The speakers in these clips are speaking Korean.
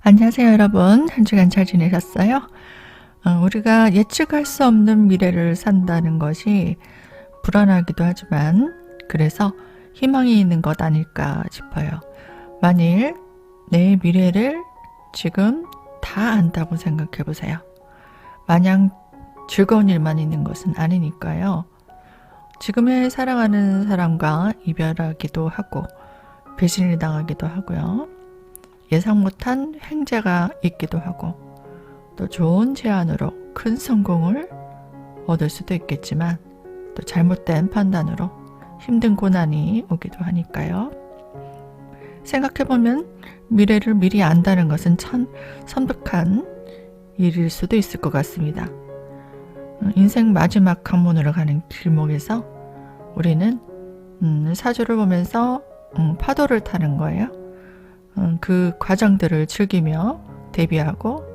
안녕하세요, 여러분. 한 주간 잘 지내셨어요? 우리가 예측할 수 없는 미래를 산다는 것이 불안하기도 하지만 그래서 희망이 있는 것 아닐까 싶어요. 만일 내 미래를 지금 다 안다고 생각해 보세요. 마냥 즐거운 일만 있는 것은 아니니까요. 지금의 사랑하는 사람과 이별하기도 하고 배신을 당하기도 하고요. 예상 못한 횡재가 있기도 하고 또 좋은 제안으로 큰 성공을 얻을 수도 있겠지만 또 잘못된 판단으로 힘든 고난이 오기도 하니까요. 생각해보면 미래를 미리 안다는 것은 참 선박한 일일 수도 있을 것 같습니다. 인생 마지막 관문으로 가는 길목에서 우리는 사주를 보면서 파도를 타는 거예요. 그 과정들을 즐기며 대비하고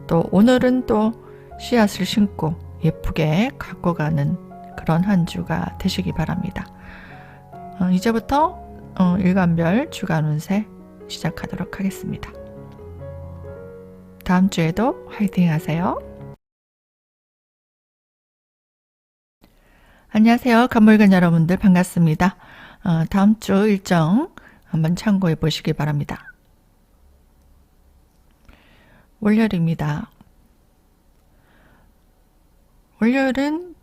또 오늘은 또 씨앗을 심고 예쁘게 갖고 가는 그런 한 주가 되시기 바랍니다. 이제부터 일간별 주간 운세 시작하도록 하겠습니다. 다음 주에도 화이팅 하세요. 안녕하세요. 간물관 여러분들 반갑습니다. 다음 주 일정 한번 참고해 보시기 바랍니다. 월요일입니다. 월요일은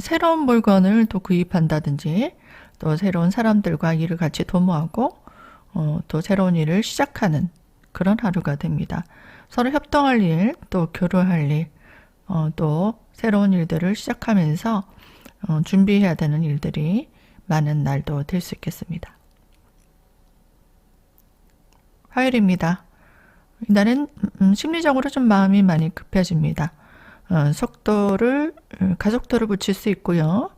새로운 물건을 또 구입한다든지 또 새로운 사람들과 일을 같이 도모하고 또 새로운 일을 시작하는 그런 하루가 됩니다. 서로 협동할 일, 또 교류할 일, 또 새로운 일들을 시작하면서 준비해야 되는 일들이 많은 날도 될 수 있겠습니다. 화요일입니다. 이날은 심리적으로 좀 마음이 많이 급해집니다. 가속도를 붙일 수 있고요.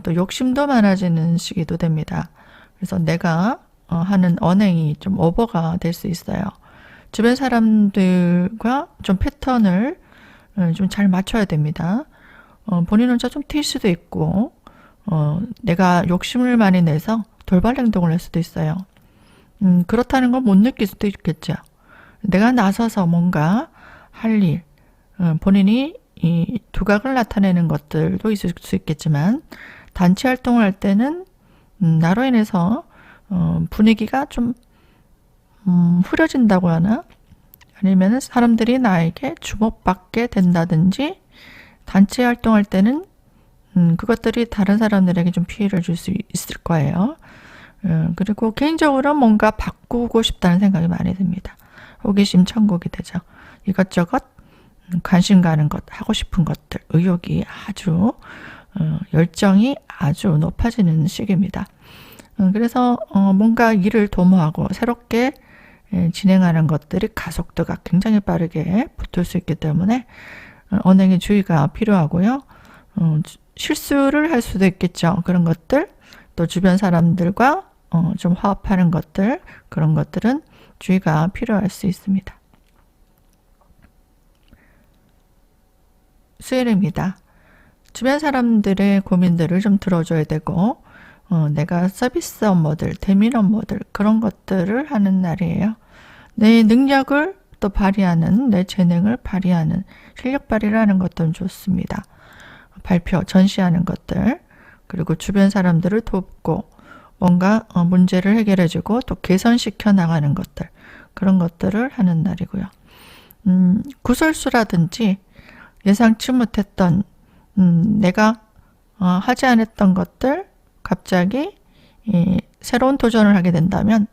또 욕심도 많아지는 시기도 됩니다. 그래서 내가 하는 언행이 좀 오버가 될 수 있어요. 주변 사람들과 좀 패턴을 좀 잘 맞춰야 됩니다. 본인 혼자 좀 튈 수도 있고 내가 욕심을 많이 내서 돌발 행동을 할 수도 있어요. 그렇다는 걸 못 느낄 수도 있겠죠. 내가 나서서 뭔가 할 일, 본인이 이 두각을 나타내는 것들도 있을 수 있겠지만 단체 활동을 할 때는 나로 인해서 분위기가 좀 흐려진다고 하나? 아니면 사람들이 나에게 주목받게 된다든지 단체 활동할 때는 그것들이 다른 사람들에게 좀 피해를 줄 수 있을 거예요. 그리고 개인적으로 뭔가 바꾸고 싶다는 생각이 많이 듭니다. 호기심 천국이 되죠. 이것저것 관심 가는 것, 하고 싶은 것들, 의욕이 아주 열정이 아주 높아지는 시기입니다. 그래서 뭔가 일을 도모하고 새롭게 진행하는 것들이 가속도가 굉장히 빠르게 붙을 수 있기 때문에 언행에 주의가 필요하고요. 실수를 할 수도 있겠죠. 그런 것들, 또 주변 사람들과 좀 화합하는 것들, 그런 것들은 주의가 필요할 수 있습니다. 수요일입니다. 주변 사람들의 고민들을 좀 들어줘야 되고 내가 서비스 업무들, 대면 업무들 그런 것들을 하는 날이에요. 내 능력을 또 발휘하는, 내 재능을 발휘하는 실력 발휘를 하는 것도 좋습니다. 발표, 전시하는 것들, 그리고 주변 사람들을 돕고 뭔가 문제를 해결해주고 또 개선시켜 나가는 것들, 그런 것들을 하는 날이고요. 구설수라든지 예상치 못했던 내가 하지 않았던 것들 갑자기 새로운 도전을 하게 된다면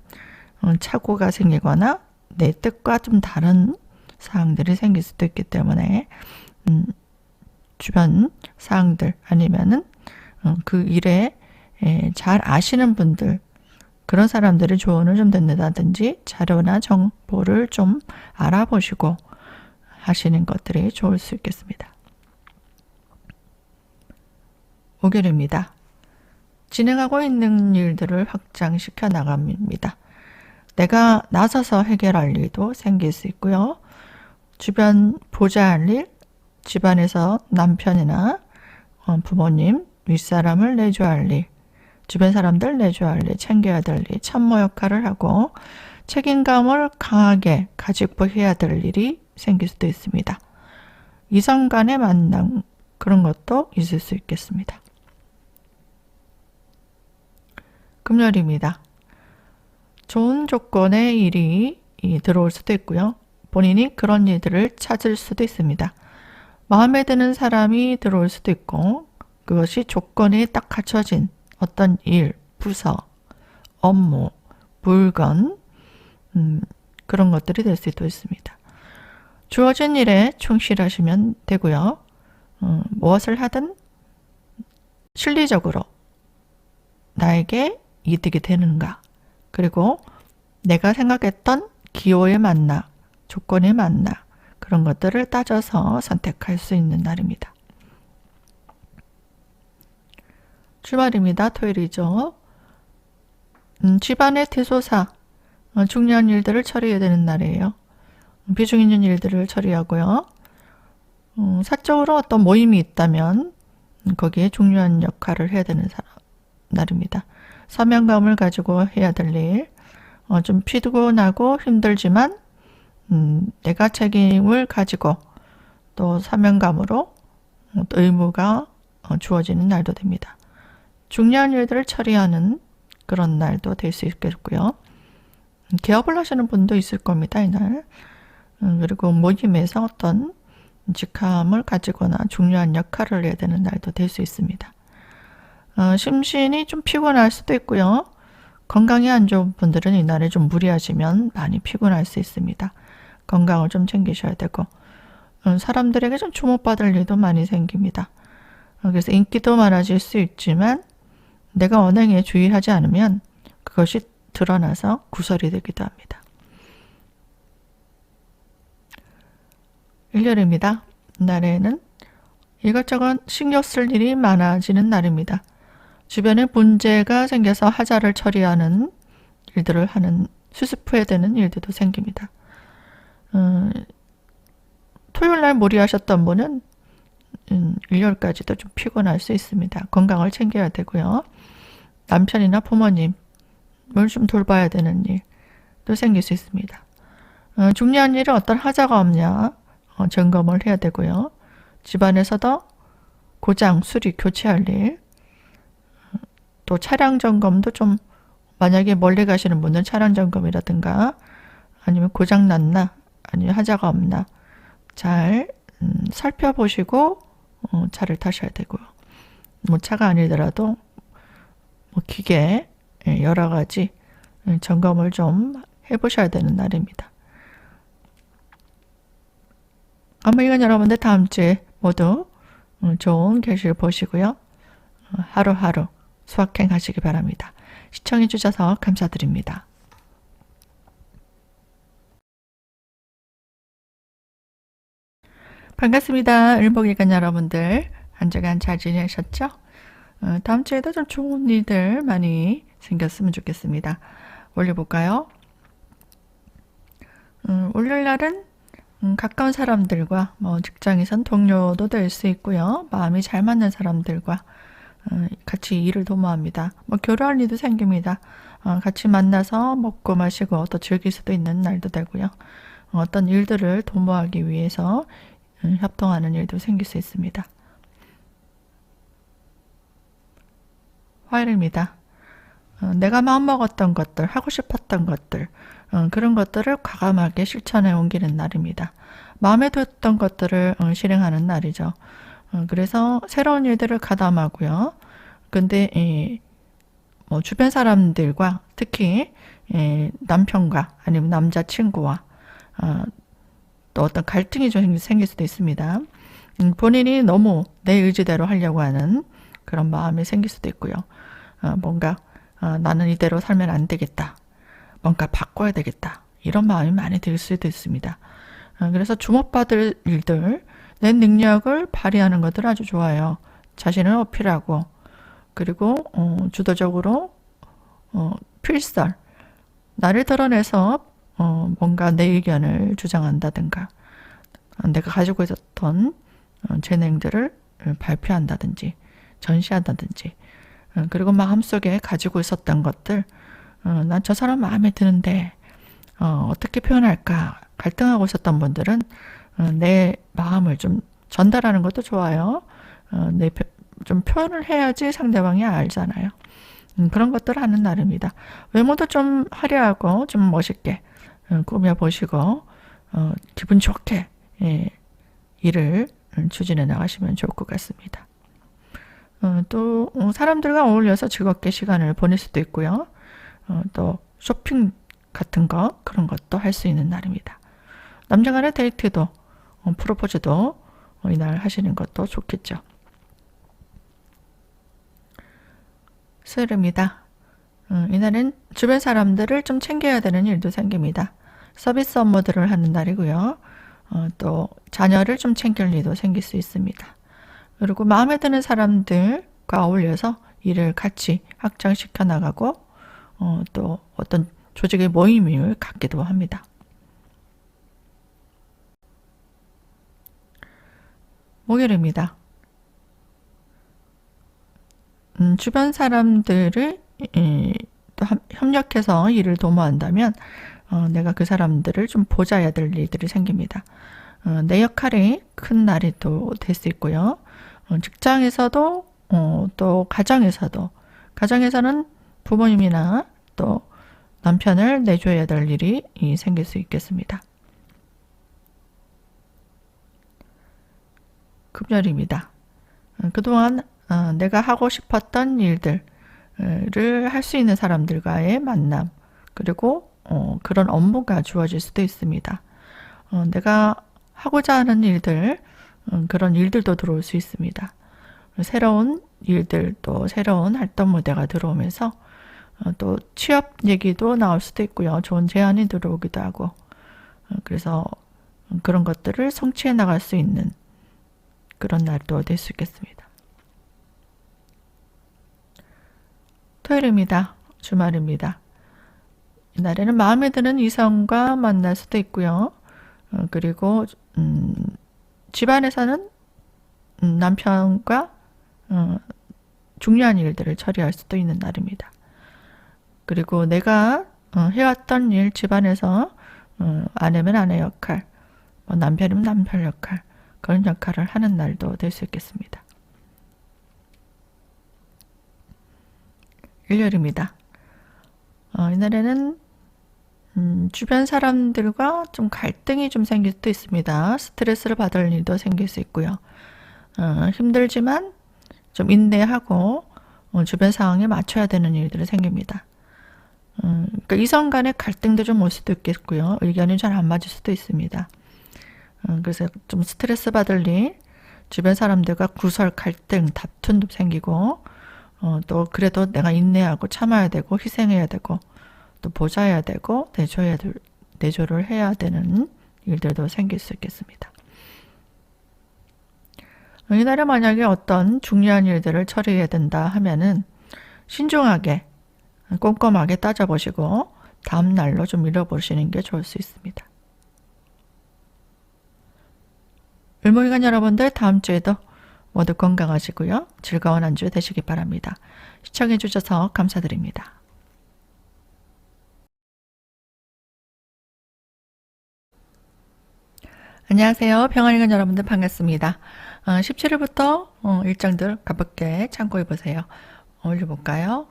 착오가 생기거나 내 뜻과 좀 다른 사항들이 생길 수도 있기 때문에 주변 사항들 아니면은 그 일에 잘 아시는 분들, 그런 사람들의 조언을 좀 듣는다든지 자료나 정보를 좀 알아보시고 하시는 것들이 좋을 수 있겠습니다. 목요일입니다. 진행하고 있는 일들을 확장시켜 나갑니다. 내가 나서서 해결할 일도 생길 수 있고요. 주변 보좌 할 일, 집안에서 남편이나 부모님, 윗사람을 내줘야 할 일, 주변 사람들 내줘야 할 일, 챙겨야 될 일, 참모 역할을 하고 책임감을 강하게 가지고 해야 될 일이 생길 수도 있습니다. 이성 간의 만남, 그런 것도 있을 수 있겠습니다. 금요일입니다. 좋은 조건의 일이 들어올 수도 있고요. 본인이 그런 일들을 찾을 수도 있습니다. 마음에 드는 사람이 들어올 수도 있고, 그것이 조건이 딱 갖춰진 어떤 일, 부서, 업무, 물건, 그런 것들이 될 수도 있습니다. 주어진 일에 충실하시면 되고요. 무엇을 하든 실리적으로 나에게 이득이 되는가, 그리고 내가 생각했던 기호에 맞나, 조건에 맞나, 그런 것들을 따져서 선택할 수 있는 날입니다. 주말입니다. 토요일이죠. 집안의 대소사, 중요한 일들을 처리해야 되는 날이에요. 비중 있는 일들을 처리하고요. 사적으로 어떤 모임이 있다면 거기에 중요한 역할을 해야 되는 날입니다. 사명감을 가지고 해야 될 일, 좀 피곤하고 힘들지만 내가 책임을 가지고 또 사명감으로 또 의무가 주어지는 날도 됩니다. 중요한 일들을 처리하는 그런 날도 될 수 있겠고요. 개업을 하시는 분도 있을 겁니다, 이날. 그리고 모임에서 어떤 직함을 가지거나 중요한 역할을 해야 되는 날도 될 수 있습니다. 심신이 좀 피곤할 수도 있고요. 건강이 안 좋은 분들은 이날에 좀 무리하시면 많이 피곤할 수 있습니다. 건강을 좀 챙기셔야 되고, 사람들에게 좀 주목받을 일도 많이 생깁니다. 그래서 인기도 많아질 수 있지만 내가 언행에 주의하지 않으면 그것이 드러나서 구설이 되기도 합니다. 일요일입니다. 날에는 이것저것 신경 쓸 일이 많아지는 날입니다. 주변에 문제가 생겨서 하자를 처리하는 일들을 수습해야 되는 일들도 생깁니다. 토요일 날 무리하셨던 분은 일요일까지도 좀 피곤할 수 있습니다. 건강을 챙겨야 되고요. 남편이나 부모님을 좀 돌봐야 되는 일도 생길 수 있습니다. 중요한 일은 어떤 하자가 없냐 점검을 해야 되고요. 집안에서도 고장, 수리, 교체할 일, 또 차량 점검도 좀, 만약에 멀리 가시는 분은 차량 점검이라든가 아니면 고장 났나 아니면 하자가 없나 잘 살펴보시고 차를 타셔야 되고요. 뭐 차가 아니더라도 뭐 기계 여러 가지 점검을 좀 해보셔야 되는 날입니다. 아무튼 여러분들 다음 주에 모두 좋은 결실 보시고요. 하루하루 수확행 하시기 바랍니다. 시청해 주셔서 감사드립니다. 반갑습니다. 을목일간 여러분들 한 주간 잘 지내셨죠? 다음 주에도 좀 좋은 일들 많이 생겼으면 좋겠습니다. 올려볼까요? 월요일날은 가까운 사람들과 직장에선 동료도 될 수 있고요. 마음이 잘 맞는 사람들과 같이 일을 도모합니다. 교류할 일도 생깁니다. 같이 만나서 먹고 마시고 또 즐길 수도 있는 날도 되고요. 어떤 일들을 도모하기 위해서 협동하는 일도 생길 수 있습니다. 화요일입니다. 내가 마음먹었던 것들, 하고 싶었던 것들, 그런 것들을 과감하게 실천해 옮기는 날입니다. 마음에 들었던 것들을 실행하는 날이죠. 그래서 새로운 일들을 가담하고요. 근데 주변 사람들과 특히 남편과 아니면 남자친구와 또 어떤 갈등이 좀 생길 수도 있습니다. 본인이 너무 내 의지대로 하려고 하는 그런 마음이 생길 수도 있고요. 뭔가 나는 이대로 살면 안 되겠다. 뭔가 바꿔야 되겠다. 이런 마음이 많이 들 수도 있습니다. 그래서 주목받을 일들, 내 능력을 발휘하는 것들 아주 좋아요. 자신을 어필하고 그리고 주도적으로 필설, 나를 드러내서 뭔가 내 의견을 주장한다든가 내가 가지고 있었던 재능들을 발표한다든지 전시한다든지 그리고 마음속에 가지고 있었던 것들 난 저 사람 마음에 드는데 어떻게 표현할까 갈등하고 있었던 분들은 내 마음을 좀 전달하는 것도 좋아요. 좀 표현을 해야지 상대방이 알잖아요. 그런 것들을 하는 날입니다. 외모도 좀 화려하고 좀 멋있게 꾸며보시고 기분 좋게 일을 추진해 나가시면 좋을 것 같습니다. 또 사람들과 어울려서 즐겁게 시간을 보낼 수도 있고요. 또 쇼핑 같은 거 그런 것도 할 수 있는 날입니다. 남자 간의 데이트도 프로포즈도 이날 하시는 것도 좋겠죠. 수요일입니다. 이날은 주변 사람들을 좀 챙겨야 되는 일도 생깁니다. 서비스 업무들을 하는 날이고요. 또 자녀를 좀 챙길 일도 생길 수 있습니다. 그리고 마음에 드는 사람들과 어울려서 일을 같이 확장시켜 나가고 또 어떤 조직의 모임을 갖기도 합니다. 목요일입니다. 주변 사람들을 또 협력해서 일을 도모한다면 내가 그 사람들을 좀 보좌해야 될 일들이 생깁니다. 내 역할이 큰 날이 또 될 수 있고요. 직장에서도 또 가정에서는 부모님이나 또 남편을 내줘야 될 일이 생길 수 있겠습니다. 금요일입니다. 그동안 내가 하고 싶었던 일들을 할 수 있는 사람들과의 만남 그리고 그런 업무가 주어질 수도 있습니다. 내가 하고자 하는 일들 그런 일들도 들어올 수 있습니다. 새로운 일들 또 새로운 활동 무대가 들어오면서 또 취업 얘기도 나올 수도 있고요. 좋은 제안이 들어오기도 하고 그래서 그런 것들을 성취해 나갈 수 있는 그런 날도 될 수 있겠습니다. 토요일입니다. 주말입니다. 이날에는 마음에 드는 이성과 만날 수도 있고요. 그리고 집안에서는 남편과 중요한 일들을 처리할 수도 있는 날입니다. 그리고 내가 해왔던 일 집안에서 아내면 아내 역할, 남편이면 남편 역할 그런 역할을 하는 날도 될 수 있겠습니다. 일요일입니다. 이날에는 주변 사람들과 좀 갈등이 좀 생길 수도 있습니다. 스트레스를 받을 일도 생길 수 있고요. 힘들지만 좀 인내하고 주변 상황에 맞춰야 되는 일들이 생깁니다. 그러니까 이성 간의 갈등도 좀 올 수도 있겠고요. 의견이 잘 안 맞을 수도 있습니다. 그래서 좀 스트레스 받을 일, 주변 사람들과 구설, 갈등, 다툼도 생기고 또 그래도 내가 인내하고 참아야 되고 희생해야 되고 또 보좌해야 되고 내조를 해야 되는 일들도 생길 수 있겠습니다. 이날에 만약에 어떤 중요한 일들을 처리해야 된다 하면은 신중하게 꼼꼼하게 따져보시고 다음 날로 좀 미뤄보시는 게 좋을 수 있습니다. 을목일간 여러분들 다음 주에도 모두 건강하시고요. 즐거운 한 주 되시기 바랍니다. 시청해 주셔서 감사드립니다. 안녕하세요. 평안일간 여러분들 반갑습니다. 17일부터 일정들 가볍게 참고해 보세요. 올려볼까요?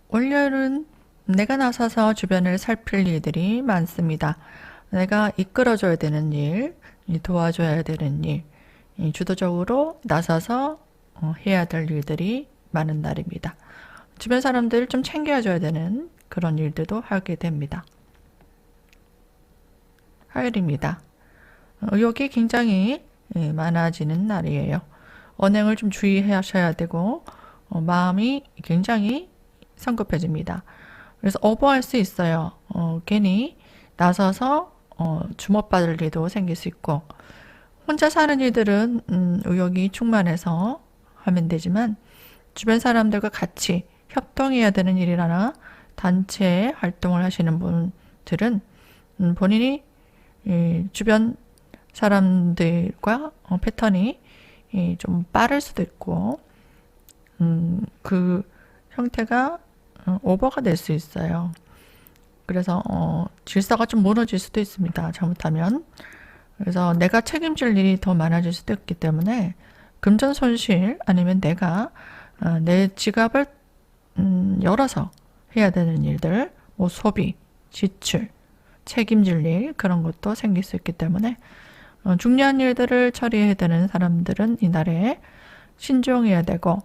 월요일은 내가 나서서 주변을 살필 일들이 많습니다. 내가 이끌어줘야 되는 일, 도와줘야 되는 일, 주도적으로 나서서 해야 될 일들이 많은 날입니다. 주변 사람들을 좀 챙겨줘야 되는 그런 일들도 하게 됩니다. 화요일입니다. 의욕이 굉장히 많아지는 날이에요. 언행을 좀 주의하셔야 되고 마음이 굉장히 성급해집니다. 그래서 오버할 수 있어요. 괜히 나서서 주목받을 일도 생길 수 있고 혼자 사는 일들은 의욕이 충만해서 하면 되지만 주변 사람들과 같이 협동해야 되는 일이나 단체 활동을 하시는 분들은 본인이 주변 사람들과 패턴이 좀 빠를 수도 있고 그 형태가 오버가 될 수 있어요. 그래서 질서가 좀 무너질 수도 있습니다. 잘못하면. 그래서 내가 책임질 일이 더 많아질 수도 있기 때문에 금전 손실 아니면 내가 내 지갑을 열어서 해야 되는 일들, 뭐 소비, 지출, 책임질 일 그런 것도 생길 수 있기 때문에 중요한 일들을 처리해야 되는 사람들은 이날에 신중해야 되고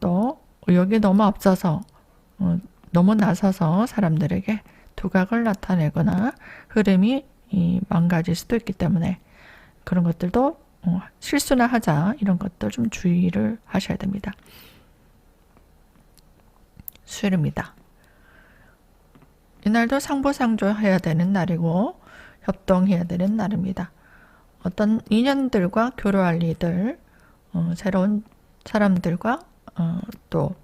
또 의욕이 너무 앞서서 너무 나서서 사람들에게 두각을 나타내거나 흐름이 망가질 수도 있기 때문에 그런 것들도 실수나 하자 이런 것들 좀 주의를 하셔야 됩니다. 수요일입니다. 이날도 상부상조해야 되는 날이고 협동해야 되는 날입니다. 어떤 인연들과 교류할 일들, 새로운 사람들과 또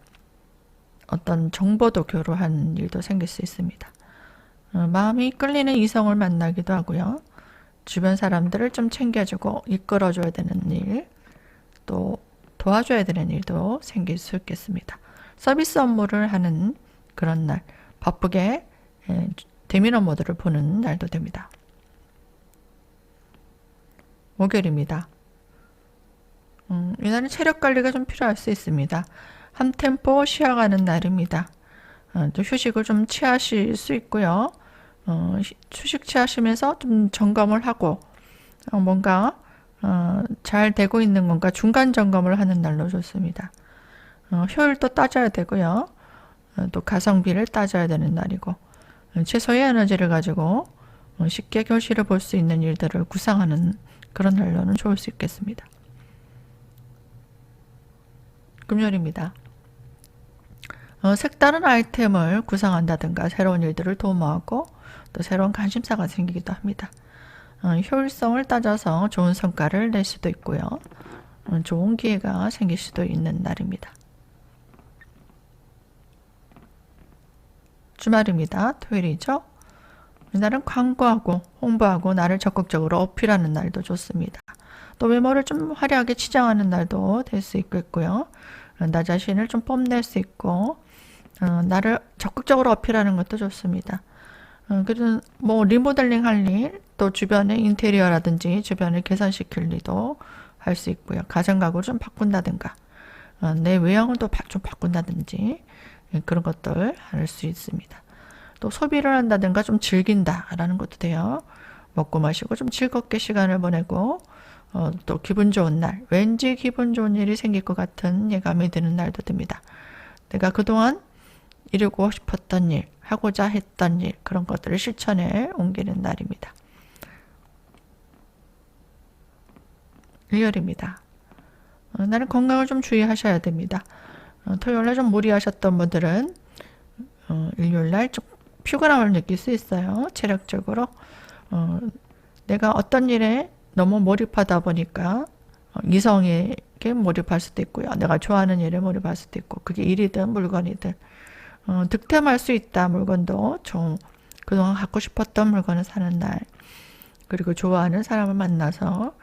어떤 정보도 교류한 일도 생길 수 있습니다. 마음이 끌리는 이성을 만나기도 하고요. 주변 사람들을 좀 챙겨주고 이끌어줘야 되는 일, 또 도와줘야 되는 일도 생길 수 있겠습니다. 서비스 업무를 하는 그런 날, 바쁘게 대면 업무들을 보는 날도 됩니다. 목요일입니다. 이날은 체력 관리가 좀 필요할 수 있습니다. 한 템포 쉬어가는 날입니다. 또 휴식을 좀 취하실 수 있고요. 휴식 취하시면서 좀 점검을 하고 뭔가 잘 되고 있는 건가 중간 점검을 하는 날로 좋습니다. 효율도 따져야 되고요. 또 가성비를 따져야 되는 날이고 최소의 에너지를 가지고 쉽게 결실을 볼 수 있는 일들을 구상하는 그런 날로는 좋을 수 있겠습니다. 금요일입니다. 색다른 아이템을 구상한다든가 새로운 일들을 도모하고 또 새로운 관심사가 생기기도 합니다. 효율성을 따져서 좋은 성과를 낼 수도 있고요. 좋은 기회가 생길 수도 있는 날입니다. 주말입니다. 토요일이죠. 이날은 광고하고 홍보하고 나를 적극적으로 어필하는 날도 좋습니다. 또 외모를 좀 화려하게 치장하는 날도 될 수 있겠고요. 나 자신을 좀 뽐낼 수 있고 나를 적극적으로 어필하는 것도 좋습니다. 그래서 뭐 리모델링 할 일, 또 주변의 인테리어라든지 주변을 개선시킬 일도 할 수 있고요. 가정가구를 좀 바꾼다든가 내 외형을 또 좀 바꾼다든지 그런 것들 할 수 있습니다. 또 소비를 한다든가 좀 즐긴다라는 것도 돼요. 먹고 마시고 좀 즐겁게 시간을 보내고 또 기분 좋은 날, 왠지 기분 좋은 일이 생길 것 같은 예감이 드는 날도 듭니다. 내가 그동안 이루고 싶었던 일, 하고자 했던 일, 그런 것들을 실천에 옮기는 날입니다. 일요일입니다. 나는 건강을 좀 주의하셔야 됩니다. 토요일날 좀 무리하셨던 분들은 일요일날 좀 피곤함을 느낄 수 있어요. 체력적으로. 내가 어떤 일에 너무 몰입하다 보니까 이성에게 몰입할 수도 있고요. 내가 좋아하는 일에 몰입할 수도 있고 그게 일이든 물건이든 득템할 수 있다. 물건도 좀 그동안 갖고 싶었던 물건을 사는 날 그리고 좋아하는 사람을 만나서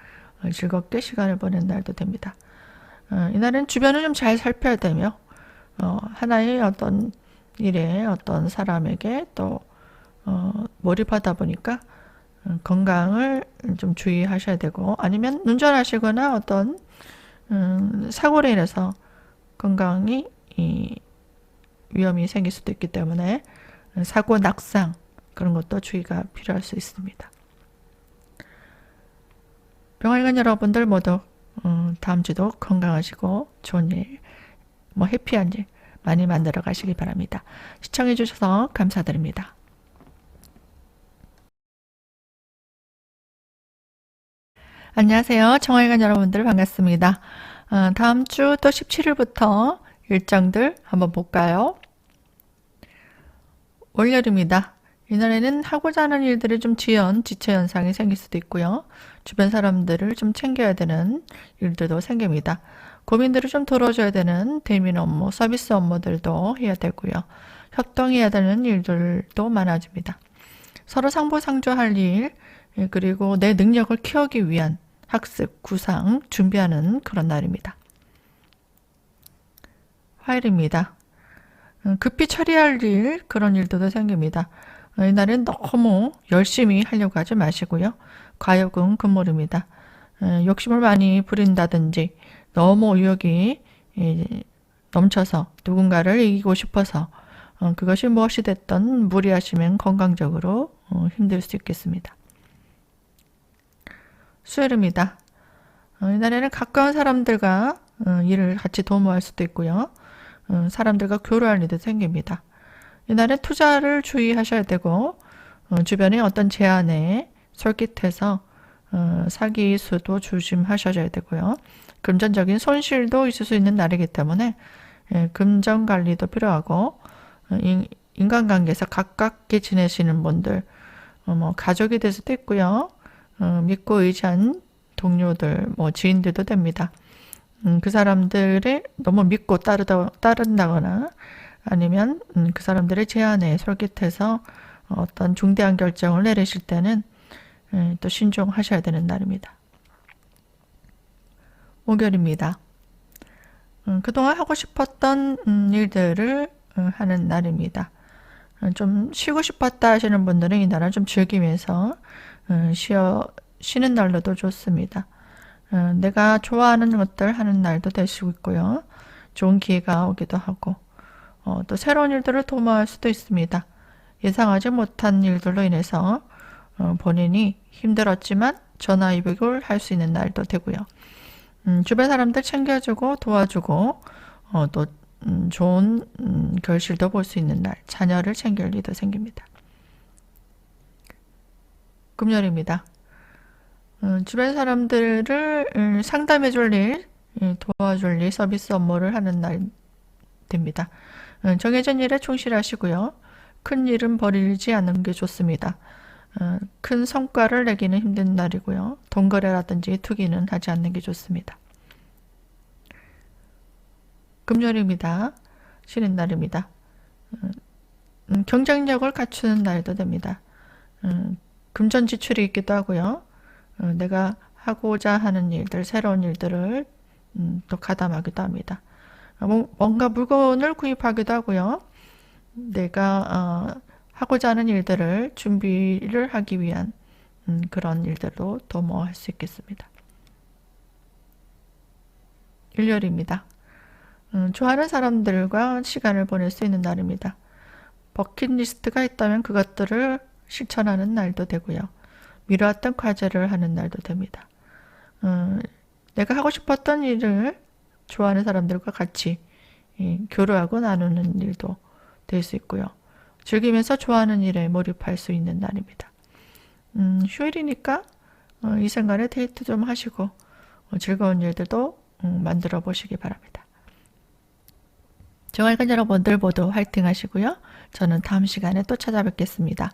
즐겁게 시간을 보낸 날도 됩니다. 이날은 주변을 좀 잘 살펴야 되며 하나의 어떤 일에 어떤 사람에게 또 몰입하다 보니까 건강을 좀 주의하셔야 되고 아니면 운전하시거나 어떤 사고로 인해서 건강이 위험이 생길 수도 있기 때문에 사고 낙상 그런 것도 주의가 필요할 수 있습니다. 병활관 여러분들 모두 다음 주도 건강하시고 좋은 일, 뭐 해피한 일 많이 만들어 가시기 바랍니다. 시청해 주셔서 감사드립니다. 안녕하세요. 정활관 여러분들 반갑습니다. 다음 주 또 17일부터 일정들 한번 볼까요? 월요일입니다. 이날에는 하고자 하는 일들이 좀 지체 현상이 생길 수도 있고요. 주변 사람들을 좀 챙겨야 되는 일들도 생깁니다. 고민들을 좀 들어줘야 되는 대면 업무, 서비스 업무들도 해야 되고요. 협동해야 되는 일들도 많아집니다. 서로 상부상조할 일, 그리고 내 능력을 키우기 위한 학습, 구상, 준비하는 그런 날입니다. 화요일입니다. 급히 처리할 일, 그런 일들도 생깁니다. 이날은 너무 열심히 하려고 하지 마시고요. 과욕은 금물입니다. 욕심을 많이 부린다든지 너무 의욕이 넘쳐서 누군가를 이기고 싶어서 그것이 무엇이 됐든 무리하시면 건강적으로 힘들 수 있겠습니다. 수요일입니다. 이날에는 가까운 사람들과 일을 같이 도모할 수도 있고요. 사람들과 교류할 일도 생깁니다. 이날은 투자를 주의하셔야 되고 주변에 어떤 제안에 솔깃해서 사기 수도 조심하셔야 되고요. 금전적인 손실도 있을 수 있는 날이기 때문에 금전 관리도 필요하고 인간관계에서 가깝게 지내시는 분들 뭐 가족이 될 수도 있고요. 믿고 의지한 동료들, 지인들도 됩니다. 그 사람들을 너무 믿고 따른다거나 아니면 그 사람들의 제안에 솔깃해서 어떤 중대한 결정을 내리실 때는 또 신중하셔야 되는 날입니다. 목요일입니다. 그동안 하고 싶었던 일들을 하는 날입니다. 좀 쉬고 싶었다 하시는 분들은 이 날은 좀 즐기면서 쉬는 날로도 좋습니다. 내가 좋아하는 것들 하는 날도 될 수 있고요. 좋은 기회가 오기도 하고 또 새로운 일들을 도모할 수도 있습니다. 예상하지 못한 일들로 인해서 본인이 힘들었지만 전화위복을 할 수 있는 날도 되고요. 주변 사람들 챙겨주고 도와주고 또 좋은 결실도 볼 수 있는 날, 자녀를 챙길 일도 생깁니다. 금요일입니다. 주변 사람들을 상담해 줄 일, 도와줄 일, 서비스 업무를 하는 날 됩니다. 정해진 일에 충실하시고요. 큰 일은 버리지 않는 게 좋습니다. 큰 성과를 내기는 힘든 날이고요. 돈거래라든지 투기는 하지 않는 게 좋습니다. 금요일입니다. 쉬는 날입니다. 경쟁력을 갖추는 날도 됩니다. 금전 지출이 있기도 하고요. 내가 하고자 하는 일들, 새로운 일들을 또 가담하기도 합니다. 뭔가 물건을 구입하기도 하고요. 내가 하고자 하는 일들을 준비를 하기 위한 그런 일들로 도모할 수 있겠습니다. 일요일입니다. 좋아하는 사람들과 시간을 보낼 수 있는 날입니다. 버킷리스트가 있다면 그것들을 실천하는 날도 되고요. 미뤄왔던 과제를 하는 날도 됩니다. 내가 하고 싶었던 일을 좋아하는 사람들과 같이 교류하고 나누는 일도 될 수 있고요. 즐기면서 좋아하는 일에 몰입할 수 있는 날입니다. 휴일이니까 이 생간에 데이트 좀 하시고 즐거운 일들도 만들어 보시기 바랍니다. 정활관 여러분들 모두 화이팅 하시고요. 저는 다음 시간에 또 찾아뵙겠습니다.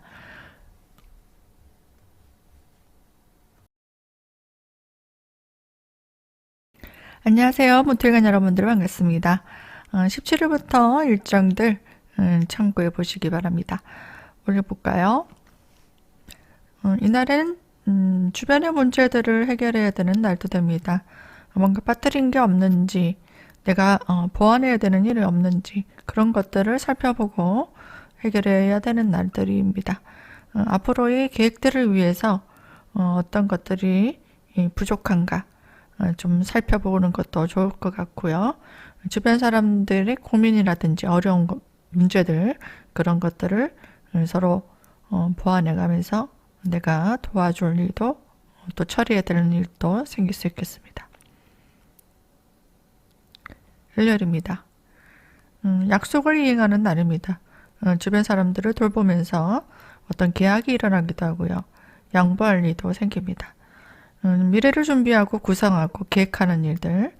안녕하세요. 모틀관 여러분들 반갑습니다. 17일부터 일정들 참고해 보시기 바랍니다. 올려볼까요? 이날은 주변의 문제들을 해결해야 되는 날도 됩니다. 뭔가 빠뜨린 게 없는지, 내가 보완해야 되는 일이 없는지 그런 것들을 살펴보고 해결해야 되는 날들입니다. 앞으로의 계획들을 위해서 어떤 것들이 부족한가 좀 살펴보는 것도 좋을 것 같고요. 주변 사람들의 고민이라든지 어려운 문제들 그런 것들을 서로 보완해 가면서 내가 도와줄 일도 또 처리해야 되는 일도 생길 수 있겠습니다. 일요일입니다. 약속을 이행하는 날입니다. 주변 사람들을 돌보면서 어떤 계약이 일어나기도 하고요. 양보할 일도 생깁니다. 미래를 준비하고 구상하고 계획하는 일들,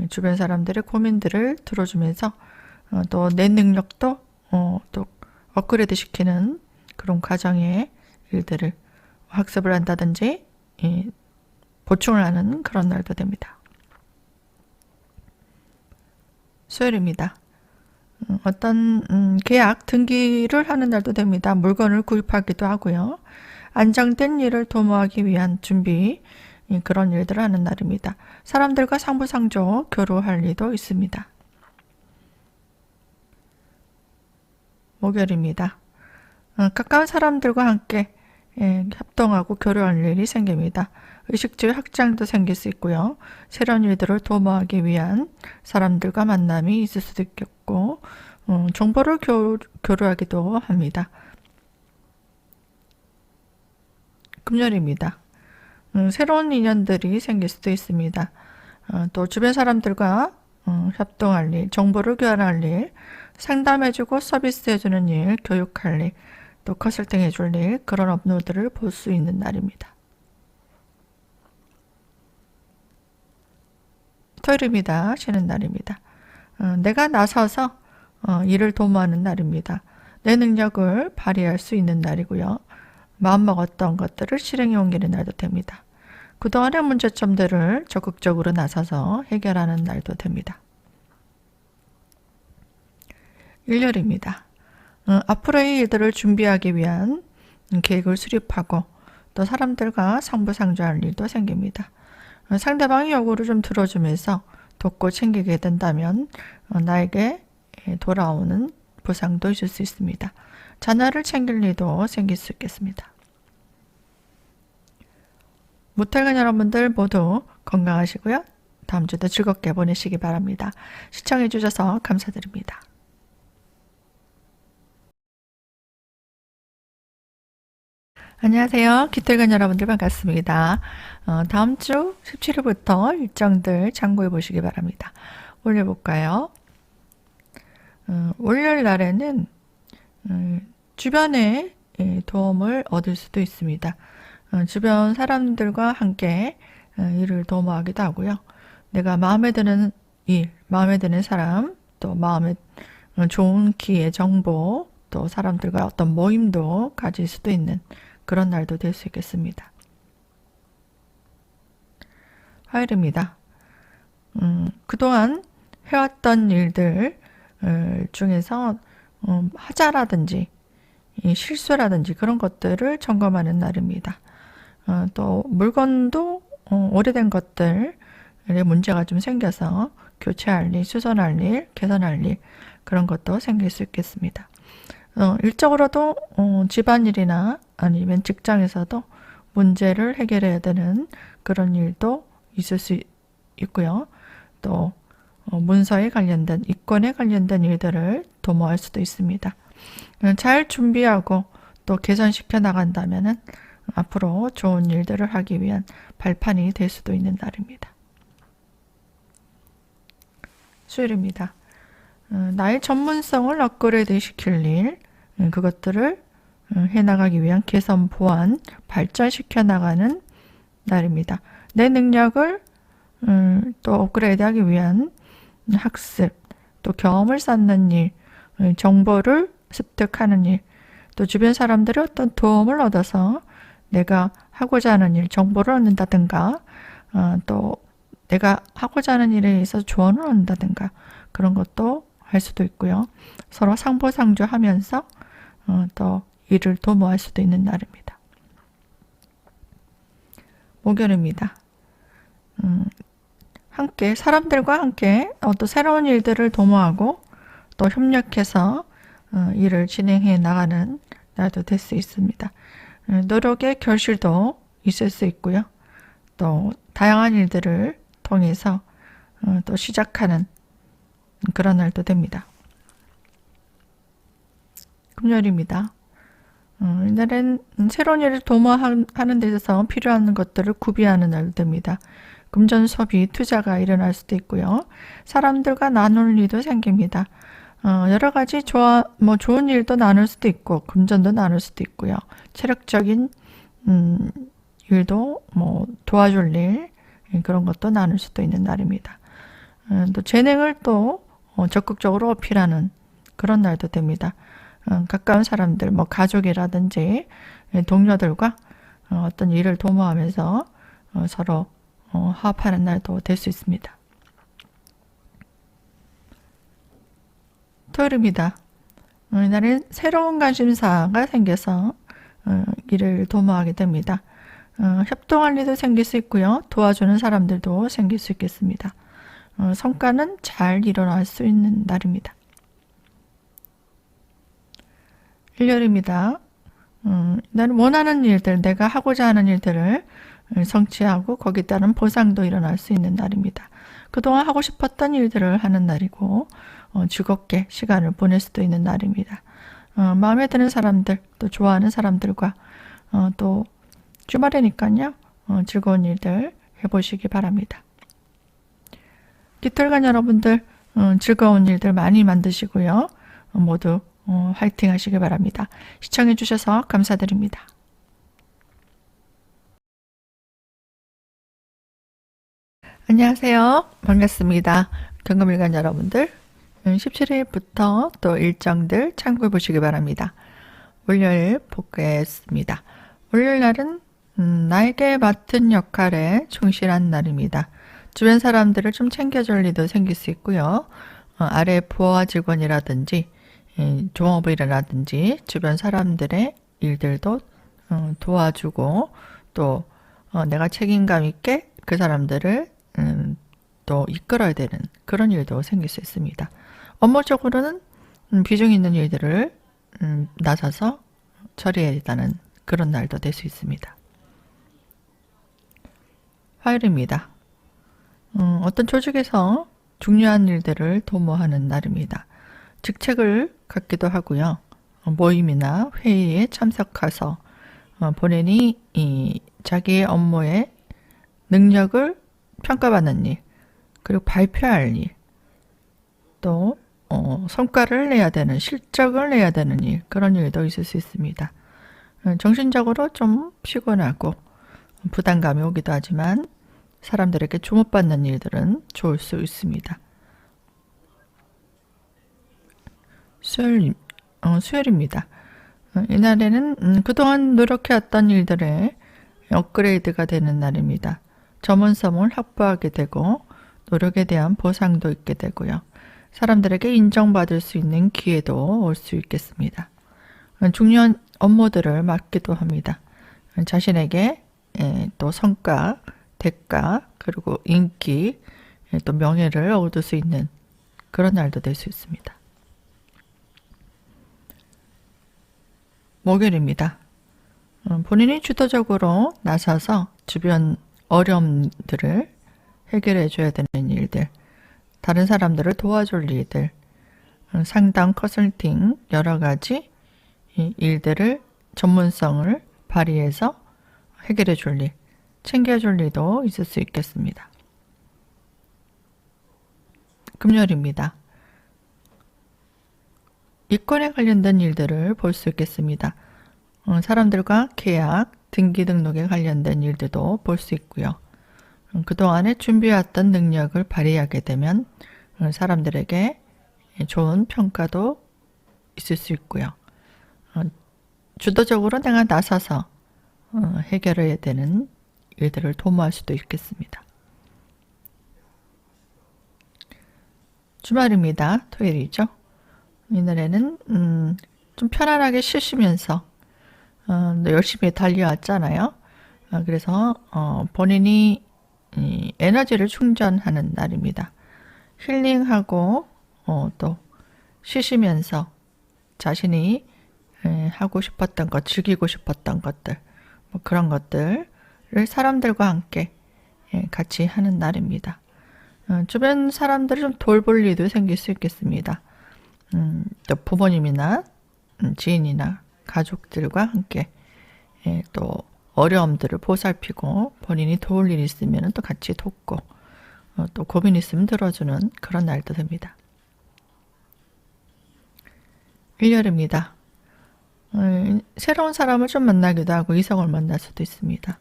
주변 사람들의 고민들을 들어주면서 또 내 능력도 또 업그레이드 시키는 그런 과정의 일들을 학습을 한다든지 보충을 하는 그런 날도 됩니다. 수요일입니다. 어떤 계약, 등기를 하는 날도 됩니다. 물건을 구입하기도 하고요. 안정된 일을 도모하기 위한 준비, 그런 일들을 하는 날입니다. 사람들과 상부상조, 교류할 일도 있습니다. 목요일입니다. 가까운 사람들과 함께 협동하고 교류할 일이 생깁니다. 의식주의 확장도 생길 수 있고요. 새로운 일들을 도모하기 위한 사람들과 만남이 있을 수도 있겠고, 정보를 교류하기도 합니다. 금요일입니다. 새로운 인연들이 생길 수도 있습니다. 또 주변 사람들과 협동할 일, 정보를 교환할 일, 상담해주고 서비스해주는 일, 교육할 일, 또 컨설팅해줄 일, 그런 업무들을 볼 수 있는 날입니다. 토요일입니다. 쉬는 날입니다. 내가 나서서 일을 도모하는 날입니다. 내 능력을 발휘할 수 있는 날이고요. 마음먹었던 것들을 실행에 옮기는 날도 됩니다. 그동안의 문제점들을 적극적으로 나서서 해결하는 날도 됩니다. 일요일입니다. 앞으로의 일들을 준비하기 위한 계획을 수립하고 또 사람들과 상부상조할 일도 생깁니다. 상대방의 요구를 좀 들어주면서 돕고 챙기게 된다면 나에게 돌아오는 보상도 있을 수 있습니다. 자녀를 챙길 일도 생길 수 있겠습니다. 모탈관 여러분들 모두 건강하시고요. 다음 주도 즐겁게 보내시기 바랍니다. 시청해 주셔서 감사드립니다. 안녕하세요. 기틀관 여러분들 반갑습니다. 다음 주 17일부터 일정들 참고해 보시기 바랍니다. 올려볼까요? 월요일 날에는 주변에 도움을 얻을 수도 있습니다. 주변 사람들과 함께 일을 도모하기도 하고요. 내가 마음에 드는 일, 마음에 드는 사람, 또 마음에 좋은 기회, 정보, 또 사람들과 어떤 모임도 가질 수도 있는 그런 날도 될 수 있겠습니다. 화요일입니다. 그동안 해왔던 일들 중에서 하자라든지 실수라든지 그런 것들을 점검하는 날입니다. 또 물건도 오래된 것들에 문제가 좀 생겨서 교체할 일, 수선할 일, 개선할 일 그런 것도 생길 수 있겠습니다. 일적으로도 집안일이나 아니면 직장에서도 문제를 해결해야 되는 그런 일도 있을 수 있고요. 또 문서에 관련된, 이권에 관련된 일들을 도모할 수도 있습니다. 잘 준비하고 또 개선시켜 나간다면은 앞으로 좋은 일들을 하기 위한 발판이 될 수도 있는 날입니다. 수요일입니다. 나의 전문성을 업그레이드 시킬 일, 그것들을 해나가기 위한 개선, 보완, 발전시켜 나가는 날입니다. 내 능력을 또 업그레이드하기 위한 학습, 또 경험을 쌓는 일, 정보를 습득하는 일, 또 주변 사람들의 어떤 도움을 얻어서 내가 하고자 하는 일, 정보를 얻는다든가, 또 내가 하고자 하는 일에 있어서 조언을 얻는다든가 그런 것도 할 수도 있고요. 서로 상보상조하면서 또 일을 도모할 수도 있는 날입니다. 목요일입니다. 함께 사람들과 함께 또 새로운 일들을 도모하고 또 협력해서 일을 진행해 나가는 날도 될 수 있습니다. 노력의 결실도 있을 수 있고요. 또 다양한 일들을 통해서 또 시작하는 그런 날도 됩니다. 금요일입니다. 이날은 새로운 일을 도모하는 데 있어서 필요한 것들을 구비하는 날도 됩니다. 금전 소비, 투자가 일어날 수도 있고요. 사람들과 나눌 일도 생깁니다. 여러 가지 좋은 일도 나눌 수도 있고, 금전도 나눌 수도 있고요. 체력적인 일도 도와줄 일, 그런 것도 나눌 수도 있는 날입니다. 또 재능을 또 적극적으로 어필하는 그런 날도 됩니다. 가까운 사람들, 가족이라든지 동료들과 어떤 일을 도모하면서 서로 화합하는 날도 될 수 있습니다. 토요일입니다. 이날은 새로운 관심사가 생겨서 일을 도모하게 됩니다. 협동할 일도 생길 수 있고요. 도와주는 사람들도 생길 수 있겠습니다. 성과는 잘 일어날 수 있는 날입니다. 일요일입니다. 나는 원하는 일들, 내가 하고자 하는 일들을 성취하고 거기에 따른 보상도 일어날 수 있는 날입니다. 그동안 하고 싶었던 일들을 하는 날이고 즐겁게 시간을 보낼 수도 있는 날입니다. 마음에 드는 사람들, 또 좋아하는 사람들과 또 주말이니까요. 즐거운 일들 해보시기 바랍니다. 깃털간 여러분들 즐거운 일들 많이 만드시고요. 모두 화이팅 하시기 바랍니다. 시청해 주셔서 감사드립니다. 안녕하세요. 반갑습니다. 경금일간 여러분들 17일부터 또 일정들 참고해 보시기 바랍니다. 월요일 보겠습니다. 월요일 날은 나에게 맡은 역할에 충실한 날입니다. 주변 사람들을 좀 챙겨줄 일도 생길 수 있고요. 아래 부하 직원이라든지 종업원이라든지 주변 사람들의 일들도 도와주고 또 내가 책임감 있게 그 사람들을 또 이끌어야 되는 그런 일도 생길 수 있습니다. 업무적으로는 비중 있는 일들을 나서서 처리해야 되는 그런 날도 될 수 있습니다. 화요일입니다. 어떤 조직에서 중요한 일들을 도모하는 날입니다. 직책을 갖기도 하고요. 모임이나 회의에 참석해서 본인이 자기의 업무의 능력을 평가받는 일, 그리고 발표할 일, 또 성과를 내야 되는, 실적을 내야 되는 일, 그런 일도 있을 수 있습니다. 정신적으로 좀 피곤하고 부담감이 오기도 하지만 사람들에게 주목받는 일들은 좋을 수 있습니다. 수요일입니다. 이날에는 그동안 노력해왔던 일들의 업그레이드가 되는 날입니다. 전문성을 확보하게 되고 노력에 대한 보상도 있게 되고요. 사람들에게 인정받을 수 있는 기회도 올 수 있겠습니다. 중요한 업무들을 맡기도 합니다. 자신에게 또 성과, 대가, 그리고 인기, 또 명예를 얻을 수 있는 그런 날도 될 수 있습니다. 목요일입니다. 본인이 주도적으로 나서서 주변 어려움들을 해결해 줘야 되는 일들, 다른 사람들을 도와줄 일들, 상담, 컨설팅, 여러 가지 일들을 전문성을 발휘해서 해결해 줄 일, 챙겨줄 일도 있을 수 있겠습니다. 금요일입니다. 이권에 관련된 일들을 볼 수 있겠습니다. 사람들과 계약, 등기 등록에 관련된 일들도 볼 수 있고요. 그동안에 준비해왔던 능력을 발휘하게 되면 사람들에게 좋은 평가도 있을 수 있고요. 주도적으로 내가 나서서 해결해야 되는 일들을 도모할 수도 있겠습니다. 주말입니다. 토요일이죠. 이날에는 좀 편안하게 쉬시면서 열심히 달려왔잖아요. 그래서 본인이 에너지를 충전하는 날입니다. 힐링하고 또 쉬시면서 자신이 하고 싶었던 것, 즐기고 싶었던 것들, 뭐 그런 것들을 사람들과 함께 같이 하는 날입니다. 주변 사람들을 좀 돌볼 일도 생길 수 있겠습니다. 또 부모님이나 지인이나 가족들과 함께 또 어려움들을 보살피고 본인이 도울 일이 있으면 또 같이 돕고 또 고민 있으면 들어주는 그런 날도 됩니다. 일요일입니다. 새로운 사람을 좀 만나기도 하고 이성을 만날 수도 있습니다.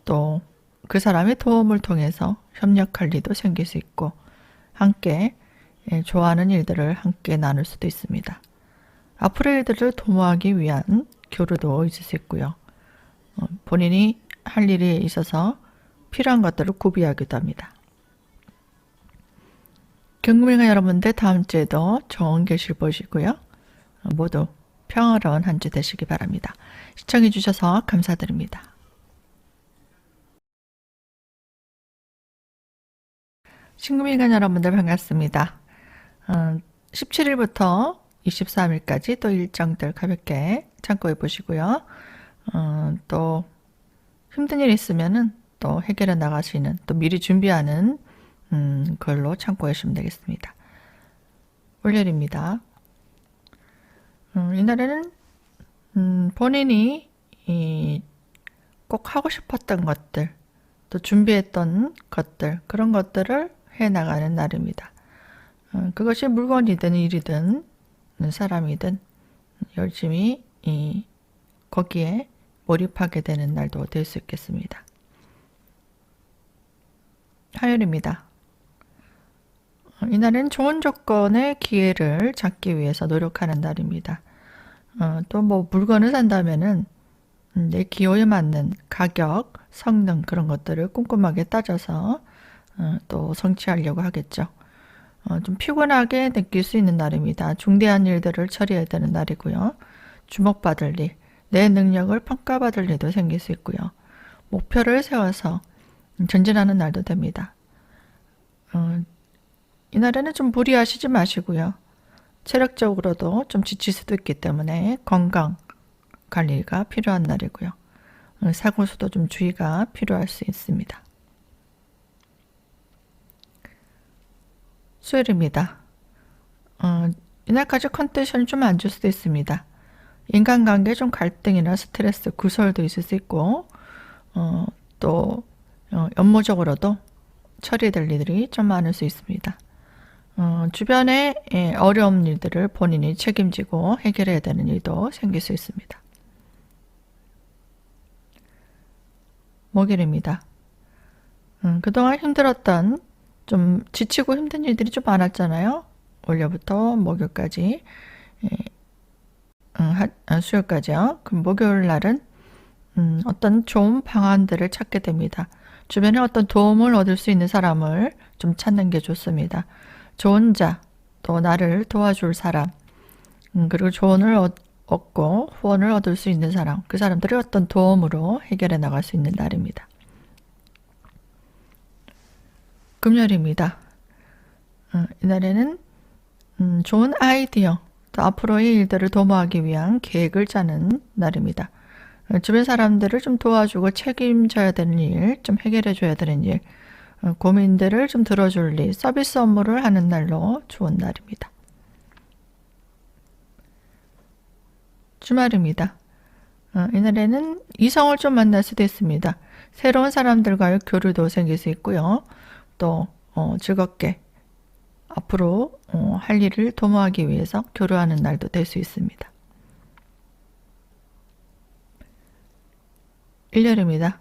또 그 사람의 도움을 통해서 협력할 일도 생길 수 있고 함께 좋아하는 일들을 함께 나눌 수도 있습니다. 앞으로의 일들을 도모하기 위한 교류도 있을 수 있고요. 본인이 할 일에 있어서 필요한 것들을 구비하기도 합니다. 경금일간 여러분들 다음 주에도 좋은 결실 보시고요. 모두 평화로운 한 주 되시기 바랍니다. 시청해 주셔서 감사드립니다. 신금일간 여러분들 반갑습니다. 17일부터 23일까지 또 일정들 가볍게 참고해 보시고요. 또 힘든 일 있으면은 또 해결해 나가시는, 또 미리 준비하는 걸로 참고해 주시면 되겠습니다. 월요일입니다. 이날에는 본인이 꼭 하고 싶었던 것들, 또 준비했던 것들, 그런 것들을 해 나가는 날입니다. 그것이 물건이든 일이든 사람이든 열심히 거기에 몰입하게 되는 날도 될 수 있겠습니다. 화요일입니다. 이날은 좋은 조건의 기회를 잡기 위해서 노력하는 날입니다. 또 뭐 물건을 산다면은 내 기호에 맞는 가격, 성능 그런 것들을 꼼꼼하게 따져서 또 성취하려고 하겠죠. 좀 피곤하게 느낄 수 있는 날입니다. 중대한 일들을 처리해야 되는 날이고요. 주목받을 일, 내 능력을 평가받을 일도 생길 수 있고요. 목표를 세워서 전진하는 날도 됩니다. 이날에는 좀 무리하시지 마시고요. 체력적으로도 좀 지칠 수도 있기 때문에 건강 관리가 필요한 날이고요. 사고수도 좀 주의가 필요할 수 있습니다. 수요일입니다. 이날까지 컨디션이 좀 안 좋을 수도 있습니다. 인간관계 좀 갈등이나 스트레스, 구설도 있을 수 있고 또 업무적으로도 처리될 일들이 좀 많을 수 있습니다. 주변의 어려운 일들을 본인이 책임지고 해결해야 되는 일도 생길 수 있습니다. 목요일입니다. 그동안 힘들었던, 좀 지치고 힘든 일들이 좀 많았잖아요. 월요일부터 목요일까지, 수요일까지요. 그럼 목요일 날은 어떤 좋은 방안들을 찾게 됩니다. 주변에 어떤 도움을 얻을 수 있는 사람을 좀 찾는 게 좋습니다. 좋은 자, 또 나를 도와줄 사람, 그리고 조언을 얻고 후원을 얻을 수 있는 사람, 그 사람들의 어떤 도움으로 해결해 나갈 수 있는 날입니다. 금요일입니다. 이날에는 좋은 아이디어, 또 앞으로의 일들을 도모하기 위한 계획을 짜는 날입니다. 주변 사람들을 좀 도와주고 책임져야 되는 일, 좀 해결해 줘야 되는 일, 고민들을 좀 들어줄 일, 서비스 업무를 하는 날로 좋은 날입니다. 주말입니다. 이날에는 이성을 좀 만날 수도 있습니다. 새로운 사람들과의 교류도 생길 수 있고요. 또 즐겁게 앞으로 할 일을 도모하기 위해서 교류하는 날도 될 수 있습니다. 일요일입니다.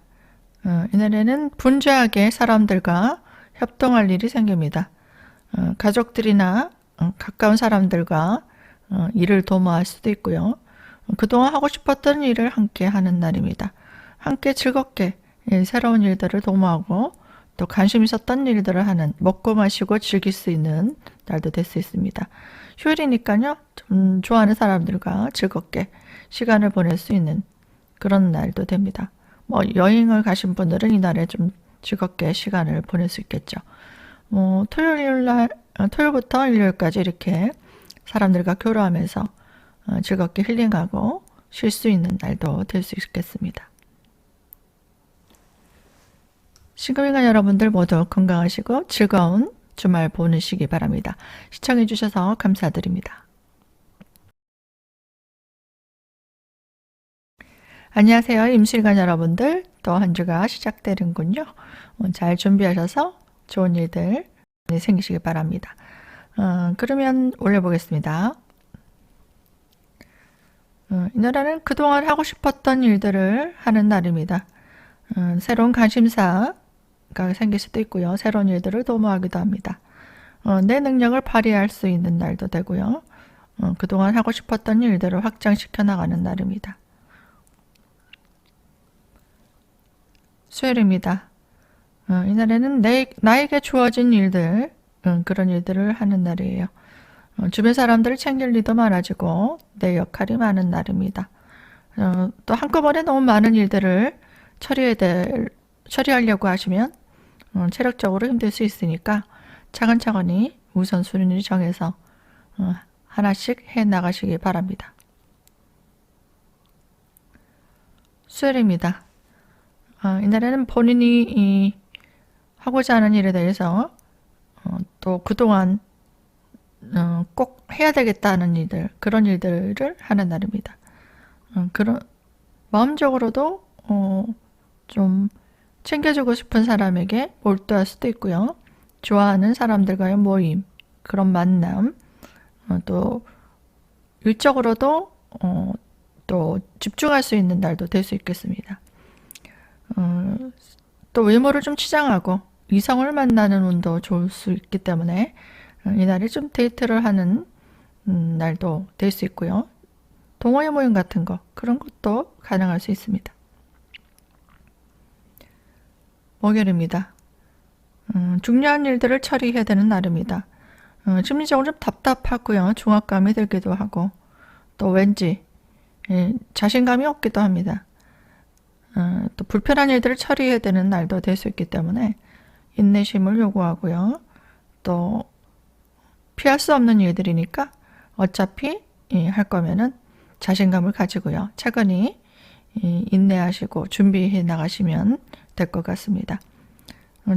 이날에는 분주하게 사람들과 협동할 일이 생깁니다. 가족들이나 가까운 사람들과 일을 도모할 수도 있고요. 그동안 하고 싶었던 일을 함께 하는 날입니다. 함께 즐겁게 새로운 일들을 도모하고 또 관심 있었던 일들을 하는, 먹고 마시고 즐길 수 있는 날도 될 수 있습니다. 휴일이니까요. 좀 좋아하는 사람들과 즐겁게 시간을 보낼 수 있는 그런 날도 됩니다. 뭐 여행을 가신 분들은 이날에 좀 즐겁게 시간을 보낼 수 있겠죠. 토요일부터 일요일까지 이렇게 사람들과 교류하면서 즐겁게 힐링하고 쉴 수 있는 날도 될 수 있겠습니다. 신금일간 여러분들 모두 건강하시고 즐거운 주말 보내시기 바랍니다. 시청해 주셔서 감사드립니다. 안녕하세요. 임실관 여러분들, 또 한 주가 시작되는군요. 잘 준비하셔서 좋은 일들 생기시기 바랍니다. 그러면 올려보겠습니다. 이 날은 그동안 하고 싶었던 일들을 하는 날입니다. 새로운 관심사가 생길 수도 있고요. 새로운 일들을 도모하기도 합니다. 내 능력을 발휘할 수 있는 날도 되고요. 그동안 하고 싶었던 일들을 확장시켜 나가는 날입니다. 수요일입니다. 이날에는 나에게 주어진 일들, 그런 일들을 하는 날이에요. 주변 사람들을 챙길 일도 많아지고 내 역할이 많은 날입니다. 또 한꺼번에 너무 많은 일들을 처리하려고 하시면 체력적으로 힘들 수 있으니까 차근차근히 우선순위를 정해서 하나씩 해 나가시기 바랍니다. 수요일입니다. 이날에는 본인이 하고자 하는 일에 대해서 또 그동안 꼭 해야 되겠다 하는 일들, 그런 일들을 하는 날입니다. 그런 마음적으로도 좀 챙겨주고 싶은 사람에게 몰두할 수도 있고요. 좋아하는 사람들과의 모임, 그런 만남, 또 일적으로도 또 집중할 수 있는 날도 될 수 있겠습니다. 또 외모를 좀 치장하고 이성을 만나는 운도 좋을 수 있기 때문에 이날이 좀 데이트를 하는 날도 될 수 있고요. 동호회 모임 같은 거, 그런 것도 가능할 수 있습니다. 목요일입니다. 중요한 일들을 처리해야 되는 날입니다. 심리적으로 좀 답답하고요. 중압감이 들기도 하고 또 왠지 자신감이 없기도 합니다. 또 불편한 일들을 처리해야 되는 날도 될 수 있기 때문에 인내심을 요구하고요. 또 피할 수 없는 일들이니까 어차피 할 거면은 자신감을 가지고요. 차근히 인내하시고 준비해 나가시면 될 것 같습니다.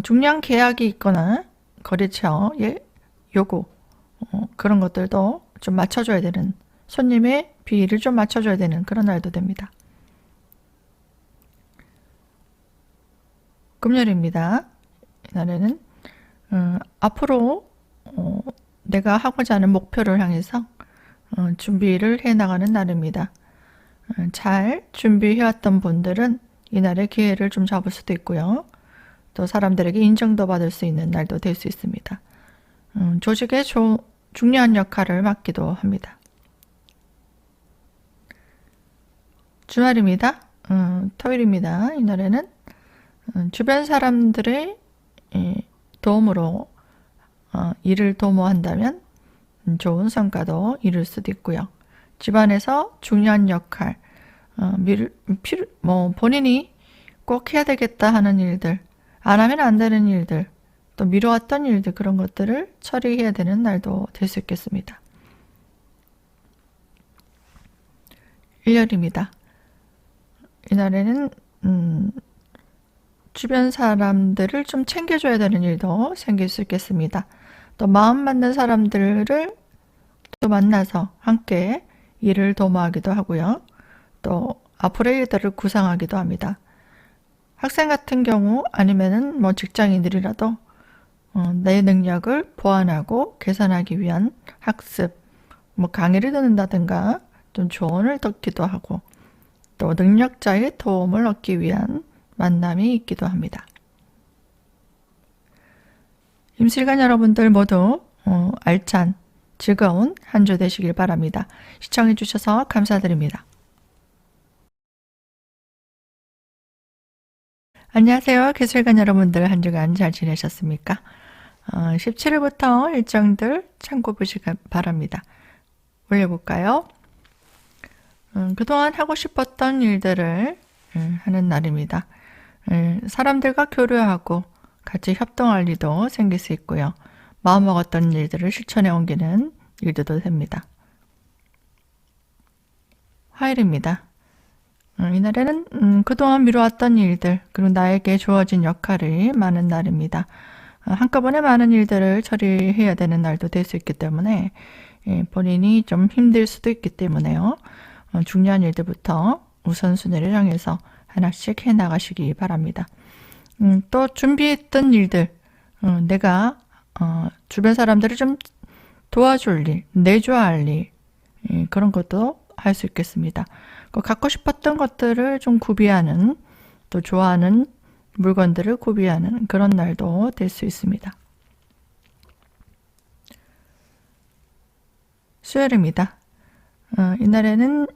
중요한 계약이 있거나 거래처의 요구, 그런 것들도 좀 맞춰줘야 되는, 손님의 비위를 좀 맞춰줘야 되는 그런 날도 됩니다. 금요일입니다. 이날에는 앞으로 내가 하고자 하는 목표를 향해서 준비를 해나가는 날입니다. 잘 준비해왔던 분들은 이날의 기회를 좀 잡을 수도 있고요. 또 사람들에게 인정도 받을 수 있는 날도 될 수 있습니다. 조직의 중요한 역할을 맡기도 합니다. 주말입니다. 토요일입니다. 이날에는 주변 사람들의 도움으로 일을 도모한다면 좋은 성과도 이룰 수도 있고요. 집안에서 중요한 역할, 본인이 꼭 해야 되겠다 하는 일들, 안 하면 안 되는 일들, 또 미뤄왔던 일들, 그런 것들을 처리해야 되는 날도 될 수 있겠습니다. 일요일입니다. 이날에는 주변 사람들을 좀 챙겨줘야 되는 일도 생길 수 있겠습니다. 또 마음 맞는 사람들을 또 만나서 함께 일을 도모하기도 하고요. 또 앞으로의 일들을 구상하기도 합니다. 학생 같은 경우 아니면은 직장인들이라도 내 능력을 보완하고 개선하기 위한 학습, 강의를 듣는다든가 좀 조언을 듣기도 하고 또 능력자의 도움을 얻기 위한 만남이 있기도 합니다. 임실관 여러분들 모두 알찬 즐거운 한 주 되시길 바랍니다. 시청해 주셔서 감사드립니다. 안녕하세요. 기술관 여러분들 한 주간 잘 지내셨습니까? 17일부터 일정들 참고 보시기 바랍니다. 올려볼까요? 그동안 하고 싶었던 일들을 하는 날입니다. 사람들과 교류하고 같이 협동할 일도 생길 수 있고요. 마음먹었던 일들을 실천에 옮기는 일들도 됩니다. 화요일입니다. 이날에는 그동안 미뤄왔던 일들, 그리고 나에게 주어진 역할이 많은 날입니다. 한꺼번에 많은 일들을 처리해야 되는 날도 될 수 있기 때문에 본인이 좀 힘들 수도 있기 때문에요. 중요한 일들부터 우선순위를 정해서 하나씩 해나가시기 바랍니다. 또 준비했던 일들, 내가 주변 사람들을 좀 도와줄 일, 내줘야 할 일, 그런 것도 할 수 있겠습니다. 갖고 싶었던 것들을 좀 구비하는, 또 좋아하는 물건들을 구비하는 그런 날도 될 수 있습니다. 수요일입니다. 이날에는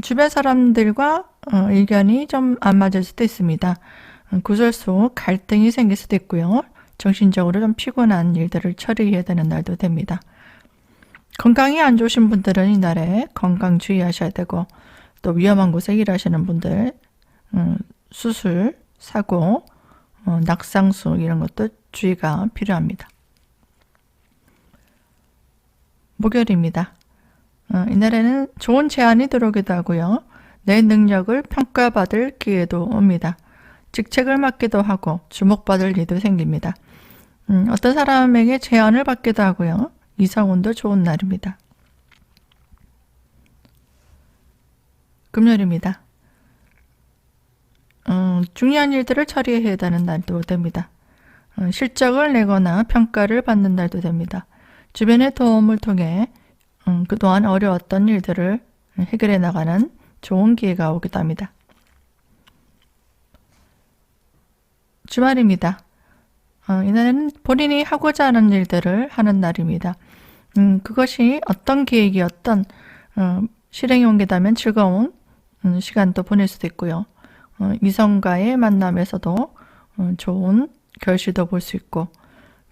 주변 사람들과 의견이 좀 안 맞을 수도 있습니다. 구설수, 갈등이 생길 수도 있고요. 정신적으로 좀 피곤한 일들을 처리해야 되는 날도 됩니다. 건강이 안 좋으신 분들은 이날에 건강 주의하셔야 되고 또 위험한 곳에 일하시는 분들 수술, 사고, 낙상수 이런 것도 주의가 필요합니다. 목요일입니다. 이날에는 좋은 제안이 들어오기도 하고요. 내 능력을 평가받을 기회도 옵니다. 직책을 맡기도 하고 주목받을 일도 생깁니다. 어떤 사람에게 제안을 받기도 하고요. 이상운도 좋은 날입니다. 금요일입니다. 중요한 일들을 처리해야 하는 날도 됩니다. 실적을 내거나 평가를 받는 날도 됩니다. 주변의 도움을 통해 그동안 어려웠던 일들을 해결해 나가는 좋은 기회가 오기도 합니다. 주말입니다. 이날에는 본인이 하고자 하는 일들을 하는 날입니다. 그것이 어떤 계획이었던 실행에 옮기다면 즐거운 시간도 보낼 수도 있고요. 이성과의 만남에서도 좋은 결실도 볼 수 있고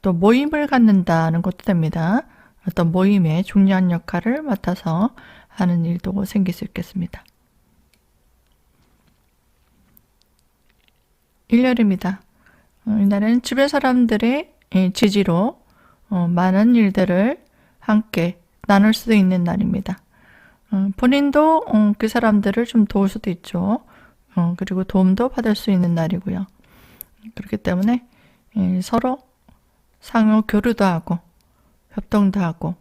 또 모임을 갖는다는 것도 됩니다. 어떤 모임에 중요한 역할을 맡아서 하는 일도 생길 수 있겠습니다. 일요일입니다. 이날은 주변 사람들의 지지로 많은 일들을 함께 나눌 수도 있는 날입니다. 본인도 그 사람들을 좀 도울 수도 있죠. 그리고 도움도 받을 수 있는 날이고요. 그렇기 때문에 서로 상호 교류도 하고 협동도 하고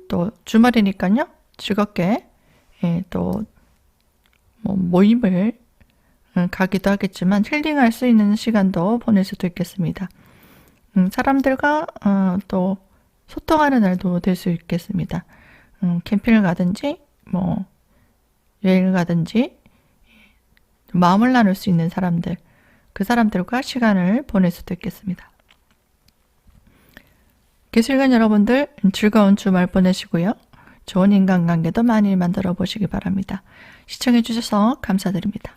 또 주말이니까요. 즐겁게 또 모임을 가기도 하겠지만 힐링할 수 있는 시간도 보낼 수도 있겠습니다. 사람들과 또 소통하는 날도 될 수 있겠습니다. 캠핑을 가든지 여행을 가든지 마음을 나눌 수 있는 사람들, 그 사람들과 시간을 보낼 수도 있겠습니다. 기술관 여러분들 즐거운 주말 보내시고요. 좋은 인간관계도 많이 만들어 보시기 바랍니다. 시청해 주셔서 감사드립니다.